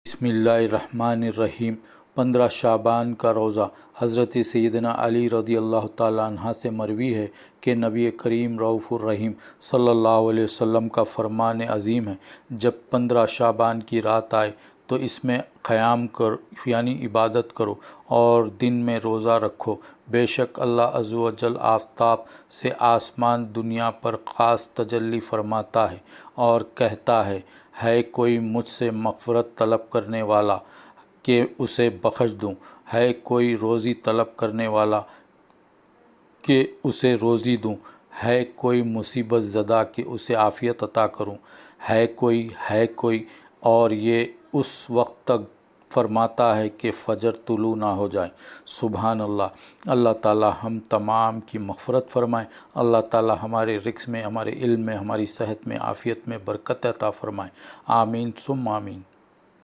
بسم اللہ الرحمن الرحیم 15 شعبان کا روزہ حضرت سیدنا علی رضی اللہ تعالیٰ عنہ سے مروی ہے کہ نبی کریم رؤوف الرحیم صلی اللہ علیہ وسلم کا فرمان عظیم ہے، جب 15 شعبان کی رات آئے تو اس میں قیام کرو یعنی عبادت کرو اور دن میں روزہ رکھو۔ بے شک اللہ عز و جل آفتاب سے آسمان دنیا پر خاص تجلی فرماتا ہے اور کہتا ہے کوئی مجھ سے مغفرت طلب کرنے والا کہ اسے بخش دوں، ہے کوئی روزی طلب کرنے والا کہ اسے روزی دوں، ہے کوئی مصیبت زدہ کہ اسے عافیت عطا کروں، ہے کوئی اور یہ اس وقت تک فرماتا ہے کہ فجر طلوع نہ ہو جائے۔ سبحان اللہ۔ اللہ تعالی ہم تمام کی مغفرت فرمائے، اللہ تعالی ہمارے رزق میں، ہمارے علم میں، ہماری صحت میں، عافیت میں برکت عطا فرمائے۔ آمین ثم آمین۔